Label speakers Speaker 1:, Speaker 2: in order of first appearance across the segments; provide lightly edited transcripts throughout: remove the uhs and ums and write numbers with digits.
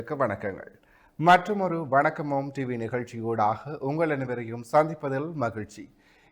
Speaker 1: வணக்கங்கள். மற்றுமொரு வணக்கமோம் டிவி நிகழ்ச்சியூடாக உங்கள் அனைவரையும் சந்திப்பதில் மகிழ்ச்சி.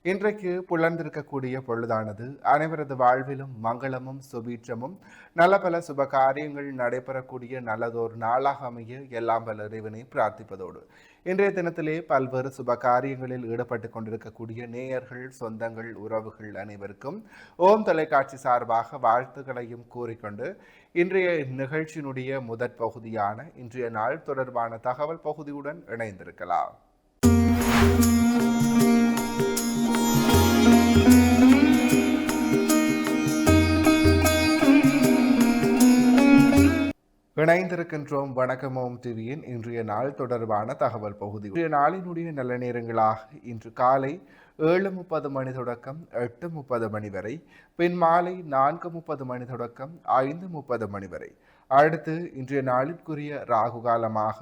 Speaker 1: இன்றைக்கு புலர்ந்திருக்கக்கூடிய பொழுதானது அனைவரது வாழ்விலும் மங்களமும் சுபீட்சமும் நல்ல பல சுப காரியங்கள் நடைபெறக்கூடிய நல்லதொரு நாளாக அமைய எல்லாம் வல்ல இறைவனை பிரார்த்திப்பதோடு இன்றைய தினத்திலே பல்வேறு சுப காரியங்களில் ஈடுபட்டு கொண்டிருக்கக்கூடிய நேயர்கள், சொந்தங்கள், உறவுகள் அனைவருக்கும் ஓம் தொலைக்காட்சி சார்பாக வாழ்த்துக்களையும் கூறிக்கொண்டு இன்றைய நிகழ்ச்சியினுடைய முதற் பகுதியான இன்றைய நாள் தொடர்பான தகவல் பகுதியுடன் இணைந்திருக்கலாம். இணைந்திருக்கின்றோம் வணக்கமோம் டிவியின் இன்றைய நாள் தொடர்பான தகவல் பகுதி. இன்றைய நாளினுடைய நல்ல நேரங்களாக இன்று காலை 7:30 மணி தொடக்கம் 8:30 மணி வரை, பின் மாலை 4:30 மணி தொடக்கம் 5:30 மணி வரை. அடுத்து இன்றைய நாளிற்குரிய ராகு காலமாக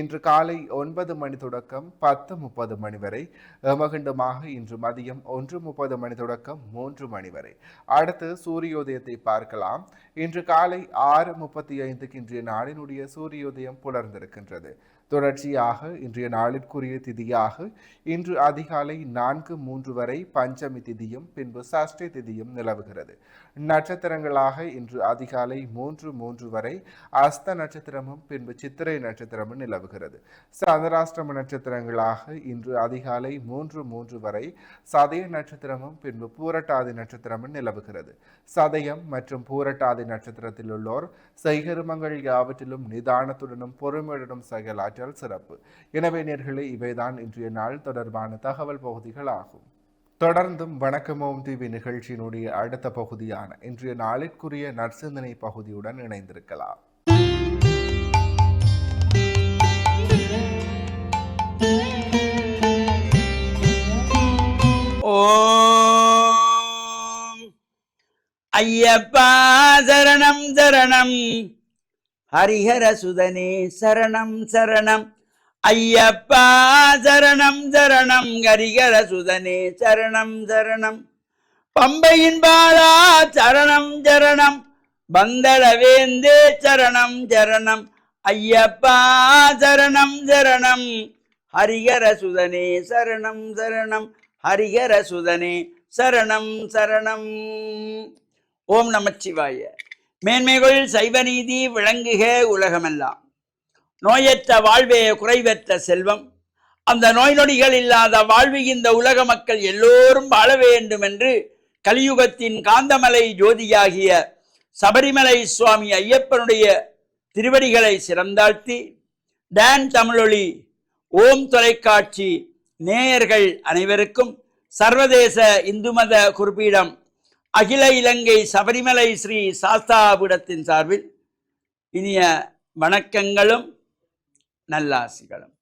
Speaker 1: இன்று காலை 9 மணி தொடக்கம் 10:30 மணி வரை, மகிண்டமாக இன்று மதியம் 1:30 மணி தொடக்கம் 3 மணி வரை. அடுத்து சூரியோதயத்தை பார்க்கலாம். இன்று காலை 6:35 இன்றைய நாளினுடைய சூரியோதயம் புலர்ந்திருக்கின்றது. தொடர்ச்சியாக இன்றைய நாளிற்குரிய திதியாக இன்று அதிகாலை 4:03 வரை பஞ்சமி திதியும் பின்பு சஷ்டி திதியும் நிலவுகிறது. நட்சத்திரங்களாக இன்று அதிகாலை 3:03 வரை அஸ்த நட்சத்திரமும் பின்பு சித்திரை நட்சத்திரமும் நிலவுகிறது. சந்திராஷ்டம நட்சத்திரங்களாக இன்று அதிகாலை 3:03 வரை சதய நட்சத்திரமும் பின்பு பூரட்டாதி நட்சத்திரமும் நிலவுகிறது. சதயம் மற்றும் பூரட்டாதி நட்சத்திரத்தில் உள்ளோர் செய்கருமங்கள் யாவற்றிலும் நிதானத்துடனும் பொறுமையுடனும் செயலாற்ற சிறப்பு. எனவே நேர்களே, இவைதான் இன்றைய நாள் தொடர்பான தகவல் பகுதிகள் ஆகும். தொடர்ந்தும் வணக்கமோம் டிவி நிகழ்ச்சியினுடைய அடுத்த பகுதியான இன்றைய நாளிற்குரிய நற்சிந்தனை பகுதியுடன் இணைந்திருக்கலாம்.
Speaker 2: ஓம் ஐயப்பா சரணம் சரணம், ஹரிஹர சுதனே சரணம் சரணம். ஐயப்பா சரணம் சரணம், ஹரிஹர சுதனே சரணம் சரணம். பம்பையின் பாலா சரணம் சரணம், பந்தளவேந்தே சரணம் சரணம். ஐயப்பா சரணம் சரணம், ஹரிஹர சுதனே சரணம் சரணம். ஹரிஹர சுதனே சரணம் சரணம். ஓம் நமச்சிவாய. மேன்மைகள் சைவநீதி விளங்குக உலகமெல்லாம். நோயற்ற வாழ்வே குறைவற்ற செல்வம். அந்த நோய் நொடிகள் இல்லாத வாழ்வு இந்த உலக மக்கள் எல்லோரும் வாழ வேண்டும் என்று கலியுகத்தின் காந்தமலை ஜோதியாகிய சபரிமலை சுவாமி ஐயப்பனுடைய திருவடிகளை சிறந்தாழ்த்தி டான் தமிழொலி ஓம் தொலைக்காட்சி நேயர்கள் அனைவருக்கும் சர்வதேச இந்து மத குறிப்பீடம் அகில இலங்கை சபரிமலை ஸ்ரீ சாஸ்தாபீடத்தின் சார்பில் இனிய வணக்கங்களும் நல்லாசிகளும்.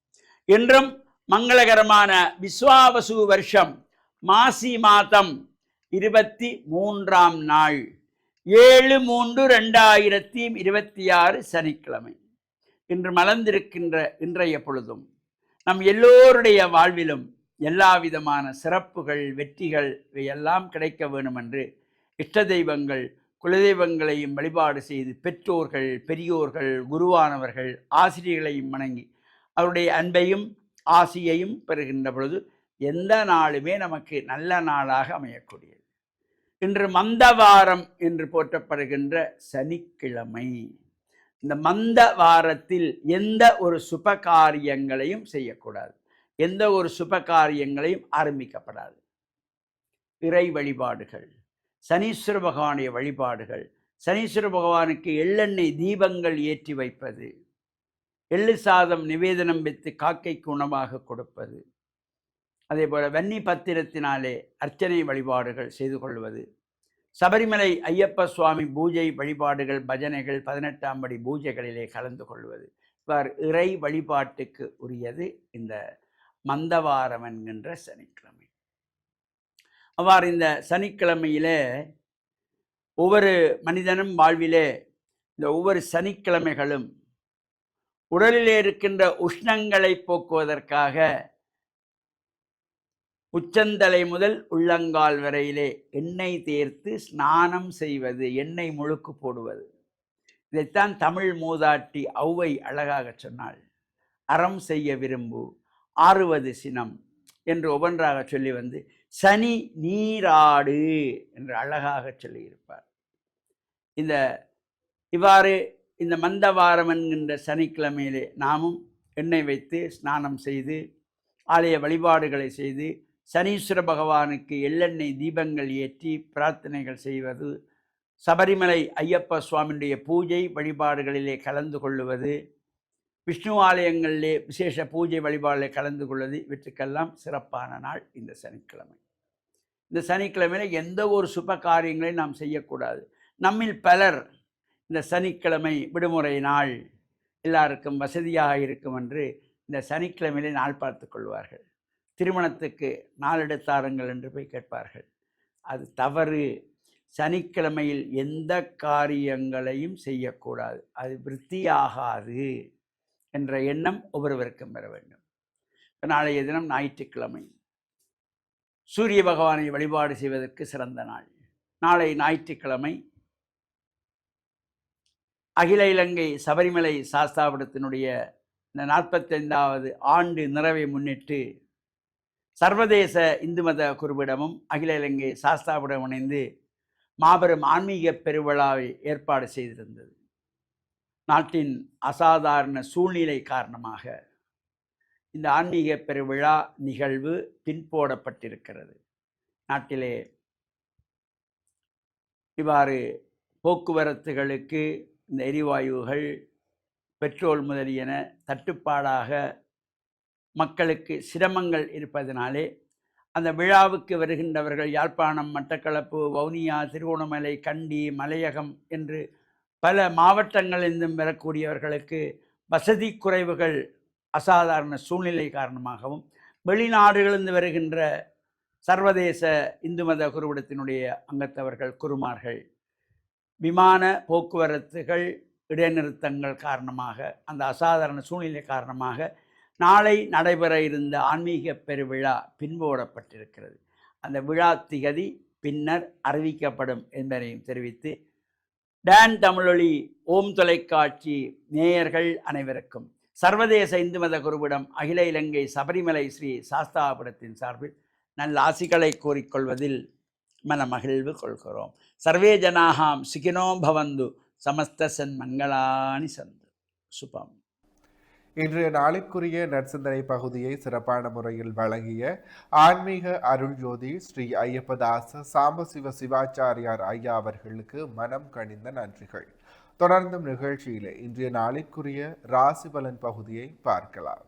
Speaker 2: இன்றும் மங்களகரமான விஸ்வாவசு வருஷம் மாசி மாதம் 23ஆம் நாள் 7/3/2026 சனிக்கிழமை. இன்று மலர்ந்திருக்கின்ற இன்றைய பொழுதும் நம் எல்லோருடைய வாழ்விலும் எல்லா விதமான சிறப்புகள், வெற்றிகள் இவையெல்லாம் கிடைக்க வேண்டும் என்று இஷ்ட தெய்வங்கள், குலதெய்வங்களையும் வழிபாடு செய்து பெற்றோர்கள், பெரியோர்கள், குருவானவர்கள், ஆசிரியர்களையும் வணங்கி அவருடைய அன்பையும் ஆசியையும் பெறுகின்ற பொழுது எந்த நாளுமே நமக்கு நல்ல நாளாக அமையக்கூடியது. இன்று மந்தவாரம் என்று போற்றப்படுகின்ற சனிக்கிழமை. இந்த மந்த வாரத்தில் எந்த ஒரு சுப காரியங்களையும் செய்யக்கூடாது, எந்த ஒரு சுப காரியங்களையும் ஆரம்பிக்கப்படாது. இறை வழிபாடுகள், சனீஸ்வர பகவானுடைய வழிபாடுகள், சனீஸ்வர பகவானுக்கு எள்ளெண்ணெய் தீபங்கள் ஏற்றி வைப்பது, எள்ளு சாதம் நிவேதனம் வைத்து காக்கைக்கு உணவாக கொடுப்பது, அதே போல வன்னி பத்திரத்தினாலே அர்ச்சனை வழிபாடுகள் செய்து கொள்வது, சபரிமலை ஐயப்ப சுவாமி பூஜை வழிபாடுகள், பஜனைகள், 18ஆம் படி பூஜைகளிலே கலந்து கொள்வது, இவ்வாறு இறை வழிபாட்டுக்கு உரியது இந்த மந்தவாரம் என்கின்ற சனிக்கிழமை. அவ்வாறு இந்த சனிக்கிழமையிலே ஒவ்வொரு மனிதனும் வாழ்விலே இந்த ஒவ்வொரு சனிக்கிழமைகளும் உடலிலே இருக்கின்ற உஷ்ணங்களை போக்குவதற்காக உச்சந்தலை முதல் உள்ளங்கால் வரையிலே எண்ணெய் தேர்த்து ஸ்நானம் செய்வது, எண்ணெய் முழுக்கு போடுவது, இதைத்தான் தமிழ் மூதாட்டி ஔவை அழகாக சொன்னாள். அறம் செய்ய விரும்பு ஆறுவது சினம் என்று ஒவ்வொன்றாக சொல்லி வந்து சனி நீராடு என்று அழகாக சொல்லியிருப்பார். இவ்வாறு இந்த மந்தவாரம் என்கின்ற சனிக்கிழமையிலே நாமும் எண்ணெய் வைத்து ஸ்நானம் செய்து ஆலய வழிபாடுகளை செய்து சனீஸ்வர பகவானுக்கு எள்ளெண்ணெய் தீபங்கள் ஏற்றி பிரார்த்தனைகள் செய்வது, சபரிமலை ஐயப்ப சுவாமியுடைய பூஜை வழிபாடுகளிலே கலந்து கொள்ளுவது, விஷ்ணு ஆலயங்களிலே விசேஷ பூஜை வழிபாடுகளில் கலந்து கொள்வது, இவற்றுக்கெல்லாம் சிறப்பான நாள் இந்த சனிக்கிழமை. இந்த சனிக்கிழமையில் எந்த ஒரு சுப காரியங்களையும் நாம் செய்யக்கூடாது. நம்மில் பலர் இந்த சனிக்கிழமை விடுமுறை நாள் எல்லாருக்கும் வசதியாக இருக்கும் என்று இந்த சனிக்கிழமையிலே நாள் பார்த்து கொள்வார்கள். திருமணத்துக்கு நாள் எடுத்தாருங்கள் என்று போய் கேட்பார்கள். அது தவறு. சனிக்கிழமையில் எந்த காரியங்களையும் செய்யக்கூடாது, அது விருத்தியாகாது என்ற எண்ணம் ஒவ்வொருவருக்கும் பெற வேண்டும். நாளைய தினம் ஞாயிற்றுக்கிழமை, சூரிய பகவானை வழிபாடு செய்வதற்கு சிறந்த நாள். நாளை ஞாயிற்றுக்கிழமை அகில இலங்கை சபரிமலை சாஸ்தாபுரத்தினுடைய இந்த 45வது ஆண்டு நிறைவை முன்னிட்டு சர்வதேச இந்து மத குருவிடமும் அகில இலங்கை சாஸ்தாபுரம் இணைந்து மாபெரும் ஆன்மீக பெருவிழாவை ஏற்பாடு செய்திருந்தது. நாட்டின் அசாதாரண சூழ்நிலை காரணமாக இந்த ஆன்மீக பெருவிழா நிகழ்வு பின்போடப்பட்டிருக்கிறது. நாட்டிலே இவ்வாறு போக்குவரத்துகளுக்கு இந்த எரிவாயுகள், பெட்ரோல் முதலியன தட்டுப்பாடாக மக்களுக்கு சிரமங்கள் இருப்பதனாலே அந்த விழாவுக்கு வருகின்றவர்கள் யாழ்ப்பாணம், மட்டக்களப்பு, வவுனியா, திருகோணமலை, கண்டி, மலையகம் என்று பல மாவட்டங்களிலிருந்தும் வரக்கூடியவர்களுக்கு வசதி குறைவுகள் அசாதாரண சூழ்நிலை காரணமாகவும், வெளிநாடுகளிலிருந்து வருகின்ற சர்வதேச இந்து மத குருவிடத்தினுடைய அங்கத்தவர்கள், குருமார்கள், விமான போக்குவரத்துகள் இடைநிறுத்தங்கள் காரணமாக, அந்த அசாதாரண சூழ்நிலை காரணமாக நாளை நடைபெற இருந்த ஆன்மீக பெருவிழா பின்போடப்பட்டிருக்கிறது. அந்த விழா திகதி பின்னர் அறிவிக்கப்படும் என்பதையும் தெரிவித்து, டான் தமிழொலி ஓம் தொலைக்காட்சி நேயர்கள் அனைவருக்கும் சர்வதேச இந்து மத குருவிடம் அகில இலங்கை சபரிமலை ஸ்ரீ சாஸ்தாபுரத்தின் சார்பில் நல்ல ஆசிகளை கூறிக்கொள்வதில் மன மகிழ்வு கொள்கிறோம். சர்வே ஜனாகாம் சுகினோ பவந்து சமஸ்த சன்மங்களானி சந்து. சுபம்.
Speaker 1: இன்றைய நாளிற்குரிய நற்சிந்தனை பகுதியை சிறப்பான முறையில் வழங்கிய ஆன்மீக அருள் ஜோதி ஸ்ரீ ஐயப்பதாச சாம்பசிவ சிவாச்சாரியார் ஐயா அவர்களுக்கு மனம் கனிந்த நன்றிகள். தொடர்ந்தும் நிகழ்ச்சியிலே இன்றைய நாளிற்குரிய ராசி பலன் பகுதியை பார்க்கலாம்.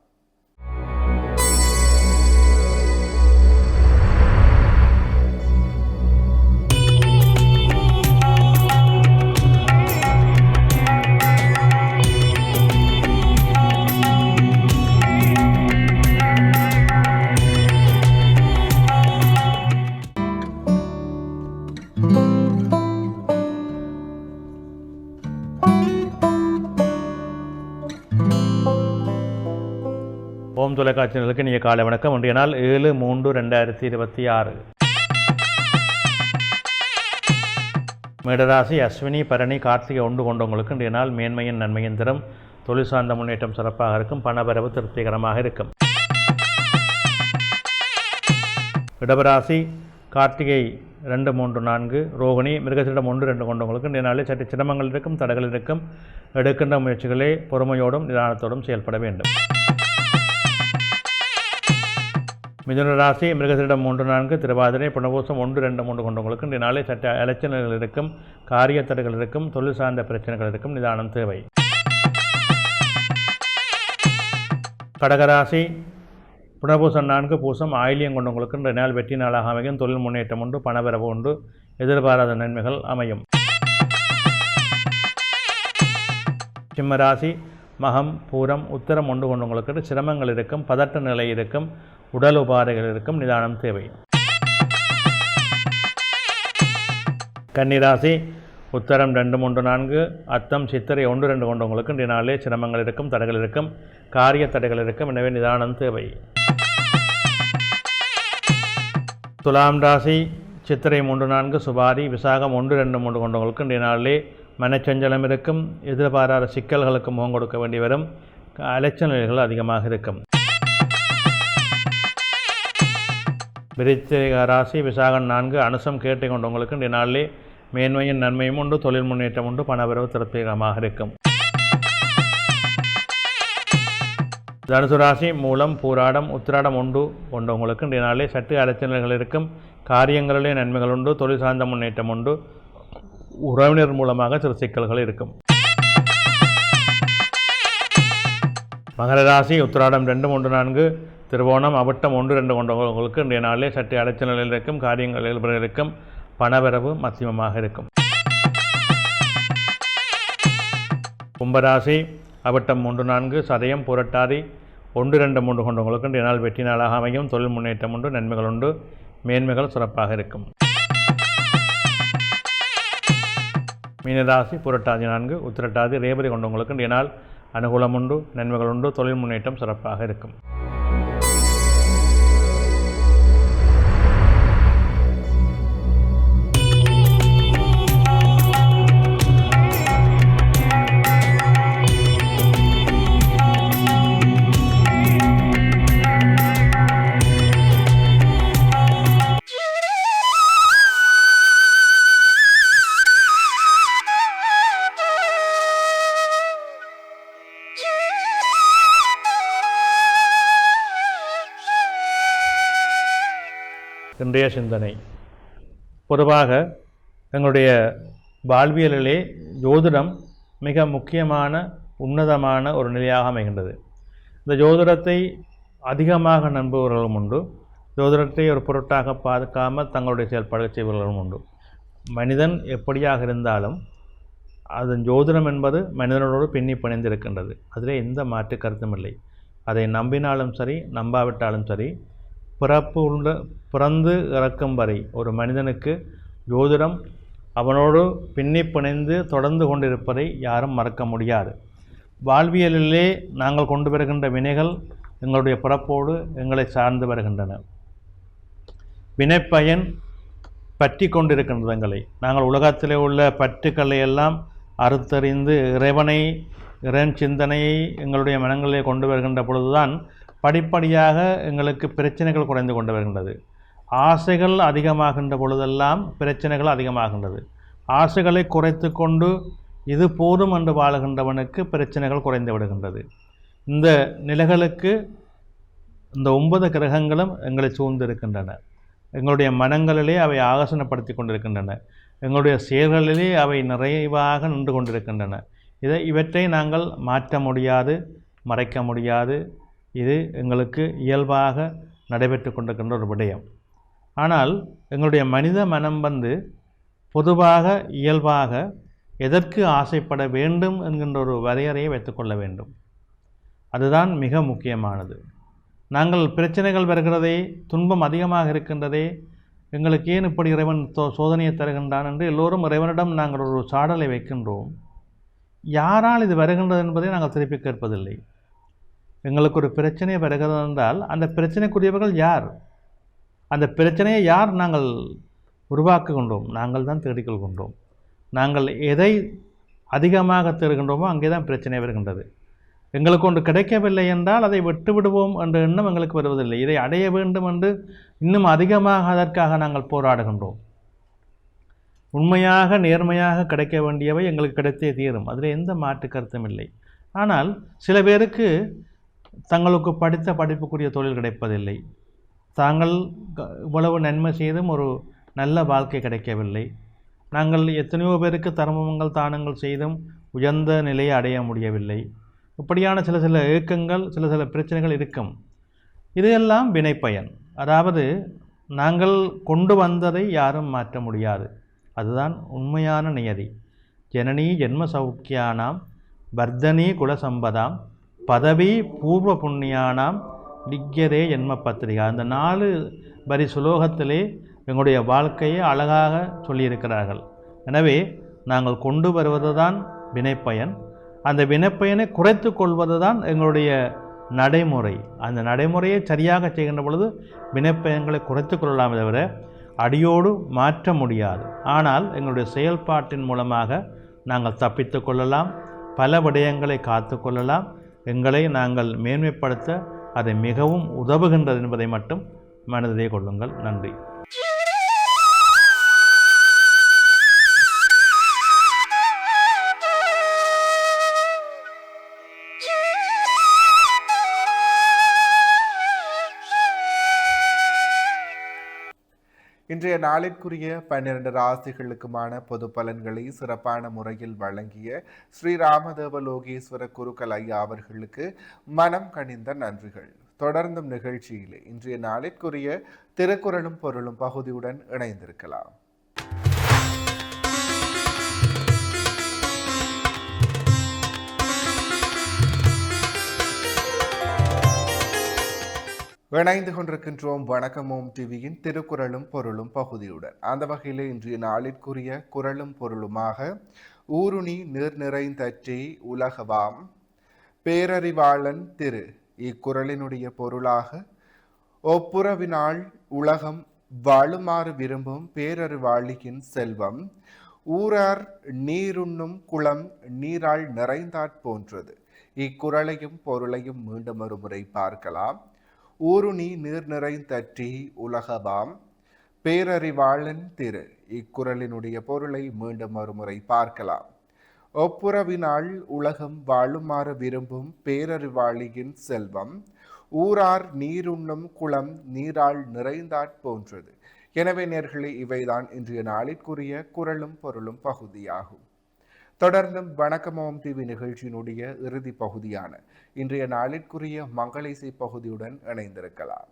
Speaker 3: ஓம் தொலைக்காட்சிகளுக்கு இனிய காலை வணக்கம். இன்றைய நாள் 7/3/2026. மேடராசி அஸ்வினி பரணி கார்த்திகை ஒன்று கொண்டவங்களுக்கு இன்றைய நாள் மேன்மையின் நன்மையின் தரும். தொழில் சார்ந்த முன்னேற்றம் சிறப்பாக இருக்கும். பணவரவு திருப்திகரமாக இருக்கும். இடபராசி கார்த்திகை 2, 3, 4, ரோகிணி மிருகசீரிடம் 1, 2 கொண்டவங்களுக்கு இன்றைய நாளில் சற்று சிரமங்கள் இருக்கும், தடைகள் இருக்கும். எடுக்கின்ற முயற்சிகளை பொறுமையோடும் நிதானத்தோடும் செயல்பட வேண்டும். மிதுன ராசி மிருகசீரிடம் 3, 4, திருவாதிரை புனர்பூசம் 1, 2, 3 கொண்டவங்களுக்கு இன்றைய நாளை சற்று அலைச்சல்கள் இருக்கும், காரிய தடைகள் இருக்கும், தொழில் சார்ந்த பிரச்சனைகள் இருக்கும், நிதானம் தேவை. கடகராசி புனர்பூசம் 4, பூசம் ஆயிலியம் கொண்டவங்களுக்கு இன்றைய நாள் வெற்றி நாளாக அமையும். தொழில் முன்னேற்றம் உண்டு, பணவரவு உண்டு, எதிர்பாராத நன்மைகள் அமையும். சிம்மராசி மகம் பூரம் உத்தரம் 1 கொண்டவங்களுக்கு சிரமங்கள் இருக்கும், பதட்ட நிலை இருக்கும், உடல் உபாதைகள் இருக்கும், நிதானம் தேவை. கன்னிராசி உத்தரம் 2, 3, 4, அத்தம் சித்திரை 1, 2 கொண்டவங்களுக்கு இன்றைய நாளிலே சிரமங்கள் இருக்கும், தடைகள் இருக்கும், காரிய தடைகள் இருக்கும், எனவே நிதானம் தேவை. துலாம் ராசி சித்திரை 3, 4, சுபாரி விசாகம் 1, 2, 3 கொண்டவங்களுக்கு இன்றைய நாளிலே மனச்சஞ்சலம் இருக்கும், எதிர்பாராத சிக்கல்களுக்கு முகம் கொடுக்க வேண்டி வரும், அலைச்சல்கள் அதிகமாக இருக்கும். விருச்சிக ராசி விசாகம் 4 அனுசம் கேட்டை கொண்டவங்களுக்கு இன்றைய நாளிலே மேன்மையும் நன்மையும் உண்டு, தொழில் முன்னேற்றம் உண்டு, பணவரவு திருப்திகரமாக இருக்கும். தனுசு ராசி மூலம் பூராடம் உத்திராடம் உண்டு கொண்டவங்களுக்கு இன்றைய நாளிலே சற்று அலைச்சல்கள் இருக்கும், காரியங்களிலே நன்மைகள் உண்டு, தொழில் சார்ந்த முன்னேற்றம் உண்டு, உறவினர் மூலமாக சிறு சிக்கல்கள் இருக்கும். மகர ராசி உத்திராடம் 2, 3, 4 திருவோணம் அவிட்டம் 1, 2 கொண்டவங்களுக்கு இன்றைய நாளிலே சற்று அலைச்சல் நிலையில் இருக்கும், காரியங்கள் இருக்கும், பணவரவு மத்தியமமாக இருக்கும். கும்பராசி அவிட்டம் 3, 4 சதயம் புரட்டாதி 1, 2, 3 கொண்டவங்களுக்கு இன்றைய நாள் வெற்றி நாளாக அமையும், தொழில் முன்னேற்றம் உண்டு, நன்மைகள் உண்டு, மேன்மைகள் சிறப்பாக இருக்கும். மீனராசி புரட்டாதி 4 உத்திரட்டாதி ரேவதி கொண்டவங்களுக்கு இன்றைய நாள் அனுகூலம் உண்டு, நன்மைகள் உண்டு, தொழில் முன்னேற்றம் சிறப்பாக இருக்கும். இன்றைய சிந்தனை பொதுவாக எங்களுடைய வாழ்வியலிலே ஜோதிடம் மிக முக்கியமான உன்னதமான ஒரு நிலையாக அமைகின்றது. இந்த ஜோதிடத்தை அதிகமாக நம்புபவர்களும் உண்டு, ஜோதிடத்தை ஒரு பொருட்டாக பார்க்காமல் தங்களுடைய செயல்பாடுகள் செய்பவர்களும் உண்டு. மனிதன் எப்படியாக இருந்தாலும் அதன் ஜோதிடம் என்பது மனிதனோடு பின்னி பிணைந்திருக்கின்றது, அதிலே எந்த மாற்று கருத்தும் இல்லை. அதை நம்பினாலும் சரி நம்பாவிட்டாலும் சரி பிறந்து இறக்கும் வரை ஒரு மனிதனுக்கு ஜோதிடம் அவனோடு பின்னி பிணைந்து தொடர்ந்து கொண்டிருப்பதை யாரும் மறக்க முடியாது. வாழ்வியலிலே நாங்கள் கொண்டு வருகின்ற வினைகள் எங்களுடைய பிறப்போடு எங்களை சார்ந்து வருகின்றன. வினைப்பயன் பற்றி கொண்டிருக்கின்றது எங்களை. நாங்கள் உலகத்திலே உள்ள பற்றுக்களை எல்லாம் அறுத்தறிந்து இறைவன் சிந்தனையை எங்களுடைய மனங்களிலே கொண்டு வருகின்ற பொழுதுதான் படிப்படியாக எங்களுக்கு பிரச்சனைகள் குறைந்து கொண்டு வருகின்றது. ஆசைகள் அதிகமாகின்ற பொழுதெல்லாம் பிரச்சனைகள் அதிகமாகின்றது. ஆசைகளை குறைத்து கொண்டு இது போதும் என்று வாழுகின்றவனுக்கு பிரச்சனைகள் குறைந்து விடுகின்றது. இந்த நிலைகளுக்கு இந்த 9 கிரகங்களும் எங்களை சூழ்ந்திருக்கின்றன. எங்களுடைய மனங்களிலே அவை ஆகசனப்படுத்தி கொண்டிருக்கின்றன, எங்களுடைய செயல்களிலே அவை நிறைவாக நின்று கொண்டிருக்கின்றன. இவற்றை நாங்கள் மாற்ற முடியாது, மறைக்க முடியாது. இது எங்களுக்கு இயல்பாக நடைபெற்று கொண்டிருக்கின்ற ஒரு விடயம். ஆனால் எங்களுடைய மனித மனம் பொதுவாக இயல்பாக எதற்கு ஆசைப்பட வேண்டும் என்கின்ற ஒரு வரையறையை வைத்துக்கொள்ள வேண்டும். அதுதான் மிக முக்கியமானது. நாங்கள் பிரச்சனைகள் வருகிறதே, துன்பம் அதிகமாக இருக்கின்றதே, எங்களுக்கு ஏன் இப்படி இறைவன் சோதனையை தருகின்றான் என்று எல்லோரும் இறைவனிடம் நாங்கள் ஒரு சாடலை வைக்கின்றோம். யாரால் இது வருகின்றது என்பதை நாங்கள் திருப்பி கேட்பதில்லை. எங்களுக்கு ஒரு பிரச்சனை வருகிறது என்றால் அந்த பிரச்சனைக்குரியவர்கள் யார்? அந்த பிரச்சனையை யார் நாங்கள் உருவாக்குகின்றோம்? நாங்கள் தான் தேடிக்கொள்கின்றோம். நாங்கள் எதை அதிகமாக தேடுகின்றோமோ அங்கே தான் பிரச்சனை வருகின்றது. எங்களுக்கு ஒன்று கிடைக்கவில்லை என்றால் அதை விட்டு விடுவோம் என்ற எண்ணம் எங்களுக்கு வருவதில்லை. இதை அடைய வேண்டும் என்று இன்னும் அதிகமாக அதற்காக நாங்கள் போராடுகின்றோம். உண்மையாக நேர்மையாக கிடைக்க வேண்டியவை எங்களுக்கு கிடைத்தே தீரும், அதில் எந்த மாற்று கருத்தும் இல்லை. ஆனால் சில பேருக்கு தங்களுக்கு படித்த படிப்புக்குரிய தொழில் கிடைப்பதில்லை, தாங்கள் இவ்வளவு நன்மை செய்தும் ஒரு நல்ல வாழ்க்கை கிடைக்கவில்லை. நாங்கள் எத்தனையோ பேருக்கு தர்மங்கள் தானங்கள் செய்தும் உயர்ந்த நிலையை அடைய முடியவில்லை. இப்படியான சில ஏக்கங்கள், சில பிரச்சனைகள் இருக்கும். இதையெல்லாம் வினைப்பயன். அதாவது நாங்கள் கொண்டு வந்ததை யாரும் மாற்ற முடியாது. அதுதான் உண்மையான நியதி. ஜனனி ஜென்ம சௌக்கியானாம் வர்தனி குலசம்பதாம் பதவி பூர்வ புண்ணியானாம் லிக்யதே ஜென்ம பத்திரிகா. அந்த 4 வரி சுலோகத்திலே எங்களுடைய வாழ்க்கையை அழகாக சொல்லியிருக்கிறார்கள். எனவே நாங்கள் கொண்டு வருவது தான் வினைப்பயன். அந்த வினைப்பயனை குறைத்து கொள்வது தான் எங்களுடைய நடைமுறை. அந்த நடைமுறையை சரியாக செய்கின்ற பொழுது வினைப்பயன்களை குறைத்து கொள்ளலாமே தவிர அடியோடு மாற்ற முடியாது. ஆனால் எங்களுடைய செயல்பாட்டின் மூலமாக நாங்கள் தப்பித்து கொள்ளலாம், பல விடயங்களை காத்து கொள்ளலாம், எங்களை நாங்கள் மேன்மைப்படுத்த அது மிகவும் உதவுகின்றது என்பதை மட்டும் மனதிலே கொள்ளுங்கள். நன்றி.
Speaker 1: இன்றைய நாளிற்குரிய 12 ராசிகளுக்குமான பொது பலன்களை சிறப்பான முறையில் வழங்கிய ஸ்ரீராமதேவ லோகேஸ்வர குருக்கள் ஐயா அவர்களுக்கு மனம் கனிந்த நன்றிகள். தொடர்ந்தும் நிகழ்ச்சியிலே இன்றைய நாளிற்குரிய திருக்குறளும் பொருளும் பகுதியுடன் இணைந்திருக்கலாம். இணைந்து கொண்டிருக்கின்றோம் வணக்கம் ஓம் டிவியின் திருக்குறளும் பொருளும் பகுதியுடன். அந்த வகையில் இன்றைய நாளிற்குரிய குறளும் பொருளுமாக ஊருணி நீர் நிறைந்தற்றே உலகவாம் பேரறிவாளன் திரு. இக்குறளினுடைய பொருளாக ஒப்புரவினால் உலகம் வாழுமாறு விரும்பும் பேரறிவாளியின் செல்வம் ஊரார் நீருண்ணும் குளம் நீரால் நிறைந்தாற் போன்றது. இக்குறளையும் பொருளையும் மீண்டும் ஒரு முறை பார்க்கலாம். ஊருணி நீர் நிறைந்தற்றி உலகவாம் பேரறிவாளன் திரு. இக்குறளினுடைய பொருளை மீண்டும் ஒருமுறை பார்க்கலாம். ஒப்புரவினால் உலகம் வாழுமாறு விரும்பும் பேரறிவாளியின் செல்வம் ஊரார் நீருண்ணும் குளம் நீரால் நிறைந்தாற் போன்றது. எனவே நேர்களே, இவைதான் இன்றைய நாளிற்குரிய குறளும் பொருளும் பகுதியாகும். தொடர்ந்தும் வணக்கம் ஓம் டிவி நிகழ்ச்சியினுடைய இறுதி பகுதியான இன்றைய நாளிற்குரிய மங்கள இசை பகுதியுடன் இணைந்திருக்கலாம்.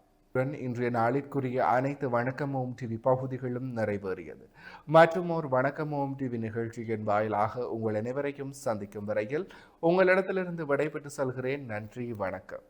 Speaker 1: இன்றைய நாளிற்குரிய அனைத்து வணக்கம் ஓம் டிவி பகுதிகளும் நிறைவேறியது. மற்றும் ஒரு வணக்கம் ஓம் டிவி நிகழ்ச்சியின் வாயிலாக உங்கள் அனைவரையும் சந்திக்கும் வரையில் உங்களிடத்திலிருந்து விடைபெற்று செல்கிறேன். நன்றி, வணக்கம்.